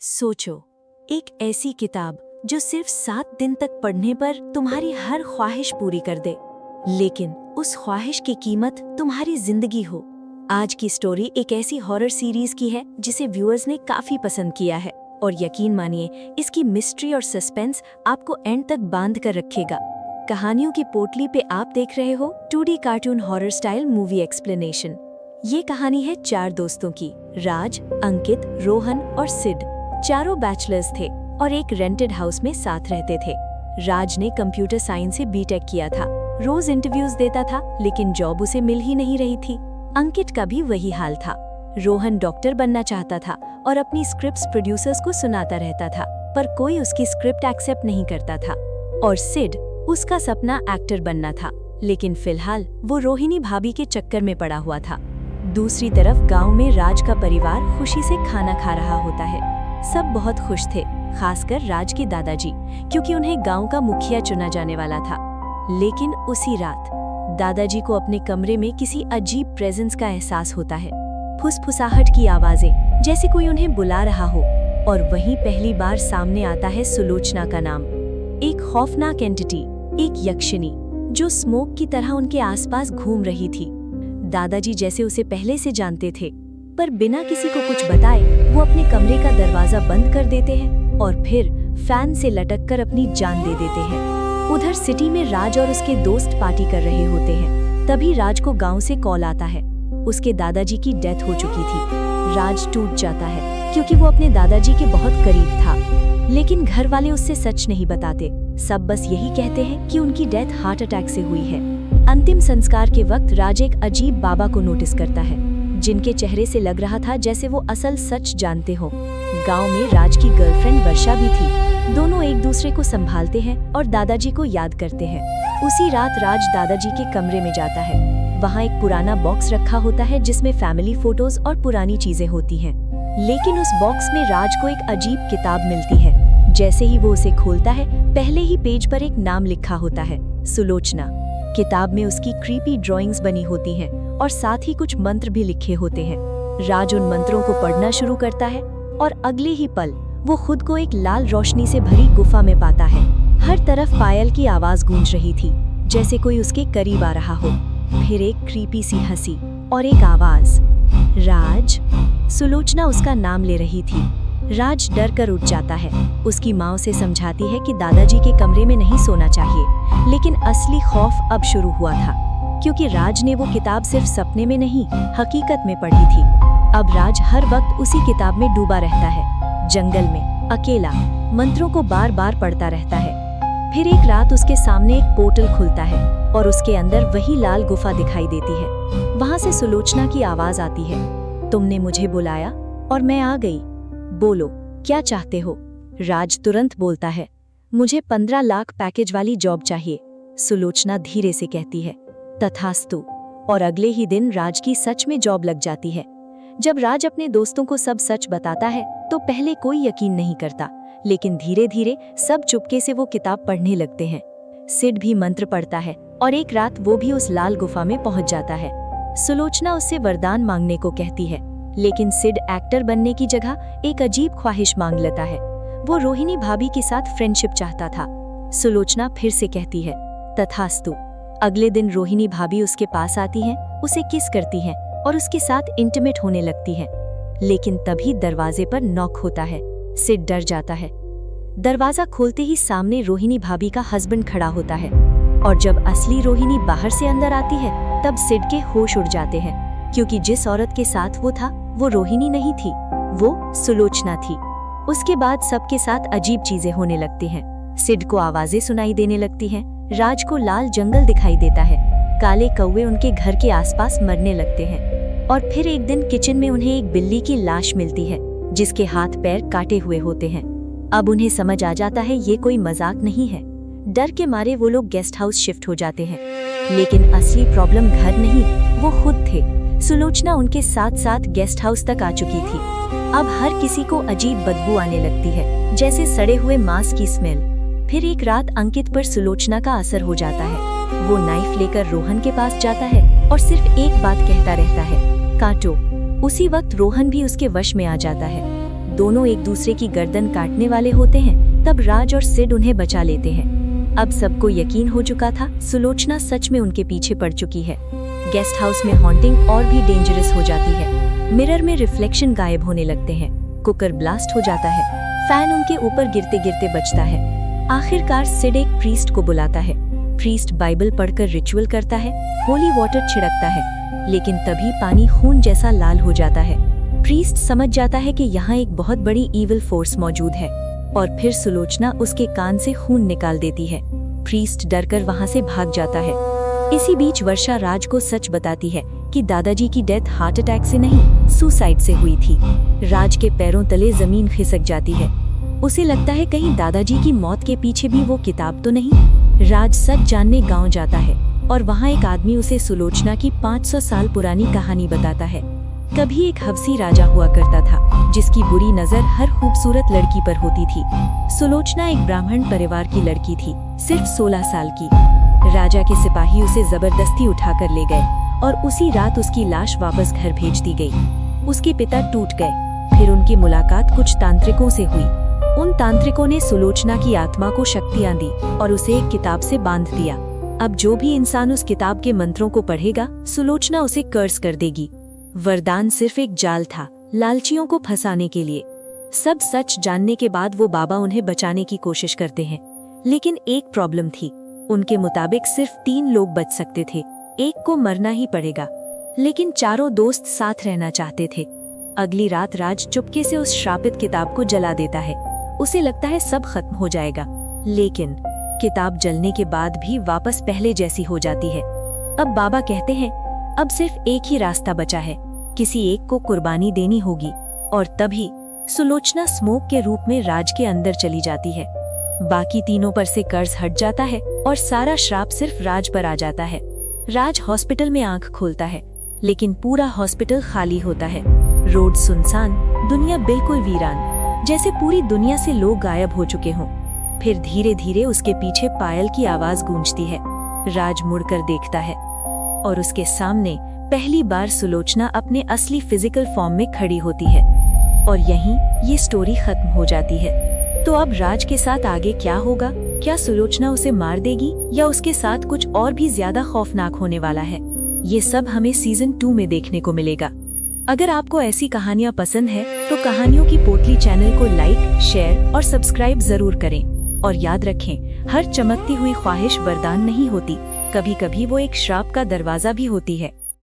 सोचो, एक ऐसी किताब जो सिर्फ 7 दिन तक पढ़ने पर तुम्हारी हर ख्वाहिश पूरी कर दे, लेकिन उस ख्वाहिश की कीमत तुम्हारी जिंदगी हो। आज की स्टोरी एक ऐसी हॉरर सीरीज की है जिसे व्यूअर्स ने काफी पसंद किया है, और यकीन मानिए इसकी मिस्ट्री और सस्पेंस आपको एंड तक बांध कर रखेगा। कहानियों की पोटली पे आप देख रहे हो 2D cartoon horror style movie explanation. ये कहानी है 4 दोस्तों की, राज, अंकित, रोहन और सिड। चारों बैचलर्स थे और एक रेंटेड हाउस में साथ रहते थे। राज ने कंप्यूटर साइंस से बीटेक किया था, रोज इंटरव्यूज देता था, लेकिन जॉब उसे मिल ही नहीं रही थी। अंकित का भी वही हाल था। रोहन डॉक्टर बनना चाहता था और अपनी स्क्रिप्ट्स प्रोड्यूसर्स को सुनाता रहता था, पर कोई उसकी स्क्रिप्ट एक्सेप्ट नहीं करता था। और सिड, उसका सपना एक्टर बनना था, लेकिन फिलहाल वो रोहिणी भाभी के चक्कर में पड़ा हुआ था। दूसरी तरफ गांव में राज का परिवार खुशी से खाना खा रहा होता है। सब बहुत खुश थे, खासकर राज के दादाजी, क्योंकि उन्हें गांव का मुखिया चुना जाने वाला था। लेकिन उसी रात दादाजी को अपने कमरे में किसी अजीब प्रेजेंस का एहसास होता है। फुसफुसाहट की आवाजें, जैसे कोई उन्हें बुला रहा हो। और वहीं पहली बार सामने आता है सुलोचना का नाम, एक खौफनाक एंटिटी, एक यक्षिणी जो स्मोक की तरह उनके आसपास घूम रही थी। दादाजी जैसे उसे पहले से जानते थे, पर बिना किसी को कुछ बताए वो अपने कमरे का दरवाजा बंद कर देते हैं और फिर फैन से लटककर अपनी जान दे देते हैं। उधर सिटी में राज और उसके दोस्त पार्टी कर रहे होते हैं। तभी राज को गांव से कॉल आता है। उसके दादाजी की डेथ हो चुकी थी। राज टूट जाता है क्योंकि वो अपने दादाजी के बहुत करीब था, लेकिन घर वाले उससे सच नहीं बताते। सब बस यही कहते हैं कि उनकी डेथ हार्ट अटैक से हुई है। अंतिम संस्कार के वक्त राज एक अजीब बाबा को नोटिस करता है, जिनके चेहरे से लग रहा था जैसे वो असल सच जानते हो। गांव में राज की गर्लफ्रेंड वर्षा भी थी। दोनों एक दूसरे को संभालते हैं और दादाजी को याद करते हैं। उसी रात राज दादाजी के कमरे में जाता है। वहाँ एक पुराना बॉक्स रखा होता है जिसमें फैमिली फोटोज और पुरानी चीजें होती हैं। लेकिन उस बॉक्स में राज को एक अजीब किताब मिलती है। जैसे ही वो उसे खोलता है, पहले ही पेज पर एक नाम लिखा होता है, सुलोचना। किताब में उसकी क्रीपी ड्राइंग्स बनी होती हैं और साथ ही कुछ मंत्र भी लिखे होते हैं। राज उन मंत्रों को पढ़ना शुरू करता है और अगले ही पल वो खुद को एक लाल रोशनी से भरी गुफा में पाता है। हर तरफ पायल की आवाज गूंज रही थी, जैसे कोई उसके करीब आ रहा हो। फिर एक क्रीपी सी हंसी और एक आवाज, राज। सुलोचना उसका नाम ले रही थी। राज डर कर उठ जाता है। उसकी माँ उसे समझाती है कि दादाजी के कमरे में नहीं सोना चाहिए, लेकिन असली खौफ अब शुरू हुआ था, क्योंकि राज ने वो किताब सिर्फ सपने में नहीं, हकीकत में पढ़ी थी। अब राज हर वक्त उसी किताब में डूबा रहता है, जंगल में अकेला, मंत्रों को बार बार पढ़ता रहता है। फिर एक रात उसके सामने एक पोर्टल खुलता है और उसके अंदर वही लाल गुफा दिखाई देती है। वहां से सुलोचना की आवाज आती है, तुमने मुझे बुलाया और मैं आ गई। बोलो, क्या चाहते हो? राज तुरंत बोलता है, मुझे 15 लाख पैकेज वाली जॉब चाहिए। सुलोचना धीरे से कहती है, तथास्तु। और अगले ही दिन राज की सच में जॉब लग जाती है। जब राज अपने दोस्तों को सब सच बताता है तो पहले कोई यकीन नहीं करता, लेकिन धीरे धीरे सब चुपके से वो किताब पढ़ने लगते हैं। सिड भी मंत्र पढ़ता है और एक रात वो भी उस लाल गुफा में पहुंच जाता है। सुलोचना उससे वरदान मांगने को कहती है, लेकिन सिड एक्टर बनने की जगह एक अजीब ख्वाहिश मांग लेता है। वो रोहिणी भाभी के साथ फ्रेंडशिप चाहता था। सुलोचना फिर से कहती है, तथास्तु। अगले दिन रोहिणी भाभी उसके पास आती हैं, उसे किस करती हैं और उसके साथ इंटीमेट होने लगती हैं। लेकिन तभी दरवाजे पर नॉक होता है। सिड डर जाता है। दरवाजा खोलते ही सामने रोहिणी भाभी का हस्बैंड खड़ा होता है, और जब असली रोहिणी बाहर से अंदर आती है तब सिड के होश उड़ जाते हैं, क्योंकि जिस औरत के साथ वो था वो रोहिणी नहीं थी, वो सुलोचना थी। उसके बाद सबके साथ अजीब चीजें होने लगती हैं। सिड को आवाजें सुनाई देने लगती हैं। राज को लाल जंगल दिखाई देता है। काले कौवे उनके घर के आसपास मरने लगते हैं। और फिर एक दिन किचन में उन्हें एक बिल्ली की लाश मिलती है, जिसके हाथ पैर काटे हुए होते हैं। अब उन्हें समझ आ जाता है ये कोई मजाक नहीं है। डर के मारे वो लोग गेस्ट हाउस शिफ्ट हो जाते हैं। लेकिन असली प्रॉब्लम घर नहीं, वो खुद थे। सुलोचना उनके साथ साथ गेस्ट हाउस तक आ चुकी थी। अब हर किसी को अजीब बदबू आने लगती है, जैसे सड़े हुए मांस की स्मेल। फिर एक रात अंकित पर सुलोचना का असर हो जाता है। वो नाइफ लेकर रोहन के पास जाता है और सिर्फ एक बात कहता रहता है, काटो। उसी वक्त रोहन भी उसके वश में आ जाता है। दोनों एक दूसरे की गर्दन काटने वाले होते हैं, तब राज और सिड उन्हें बचा लेते हैं। अब सबको यकीन हो चुका था, सुलोचना सच में उनके पीछे पड़ चुकी है। गेस्ट हाउस में हॉन्टिंग और भी डेंजरस हो जाती है। मिरर में रिफ्लेक्शन गायब होने लगते हैं, कुकर ब्लास्ट हो जाता है, फैन उनके ऊपर गिरते गिरते बचता है। आखिरकार सिड एक प्रीस्ट को बुलाता है। प्रीस्ट बाइबल पढ़कर रिचुअल करता है, होली वाटर छिड़कता है, लेकिन तभी पानी खून जैसा लाल हो जाता है। प्रीस्ट समझ जाता है कि यहाँ एक बहुत बड़ी ईविल फोर्स मौजूद है और फिर सुलोचना उसके कान से खून निकाल देती है। प्रीस्ट डरकर वहाँ से भाग जाता है। इसी बीच वर्षा राज को सच बताती है कि दादाजी की डेथ हार्ट अटैक से नहीं, सुसाइड से हुई थी। राज के पैरों तले जमीन खिसक जाती है। उसे लगता है कहीं दादाजी की मौत के पीछे भी वो किताब तो नहीं। राज सच जानने गांव जाता है और वहाँ एक आदमी उसे सुलोचना की 500 साल पुरानी कहानी बताता है। कभी एक हवसी राजा हुआ करता था जिसकी बुरी नजर हर खूबसूरत लड़की पर होती थी। सुलोचना एक ब्राह्मण परिवार की लड़की थी, सिर्फ 16 साल की। राजा के सिपाही उसे जबरदस्ती उठाकर ले गए और उसी रात उसकी लाश वापस घर भेज दी गई। उसके पिता टूट गए। फिर उनकी मुलाकात कुछ तांत्रिकों से हुई। उन तांत्रिकों ने सुलोचना की आत्मा को शक्तियां दी और उसे एक किताब से बांध दिया। अब जो भी इंसान उस किताब के मंत्रों को पढ़ेगा, सुलोचना उसे कर्स कर देगी। वरदान सिर्फ एक जाल था, लालचियों को फंसाने के लिए। सब सच जानने के बाद वो बाबा उन्हें बचाने की कोशिश करते हैं, लेकिन एक प्रॉब्लम थी। उनके मुताबिक सिर्फ 3 लोग बच सकते थे, एक को मरना ही पड़ेगा। लेकिन चारों दोस्त साथ रहना चाहते थे। अगली रात राज चुपके से उस श्रापित किताब को जला देता है। उसे लगता है सब खत्म हो जाएगा, लेकिन किताब जलने के बाद भी वापस पहले जैसी हो जाती है। अब बाबा कहते हैं अब सिर्फ एक ही रास्ता बचा है, किसी एक को कुर्बानी देनी होगी। और तभी सुलोचना स्मोक के रूप में राज के अंदर चली जाती है। बाकी तीनों पर से कर्ज हट जाता है और सारा श्राप सिर्फ राज पर आ जाता है। राज हॉस्पिटल में आंख खोलता है, लेकिन पूरा हॉस्पिटल खाली होता है। रोड सुनसान, दुनिया बिल्कुल वीरान, जैसे पूरी दुनिया से लोग गायब हो चुके हों। फिर धीरे धीरे उसके पीछे पायल की आवाज गूंजती है। राज मुड़कर देखता है और उसके सामने पहली बार सुलोचना अपने असली फिजिकल फॉर्म में खड़ी होती है। और यहीं ये स्टोरी खत्म हो जाती है। तो अब राज के साथ आगे क्या होगा? क्या सुलोचना उसे मार देगी या उसके साथ कुछ और भी ज्यादा खौफनाक होने वाला है? ये सब हमें सीजन 2 में देखने को मिलेगा। अगर आपको ऐसी कहानियाँ पसंद है तो कहानियों की पोटली चैनल को लाइक, शेयर और सब्सक्राइब जरूर करें। और याद रखें, हर चमकती हुई ख्वाहिश वरदान नहीं होती, कभी कभी वो एक श्राप का दरवाजा भी होती है।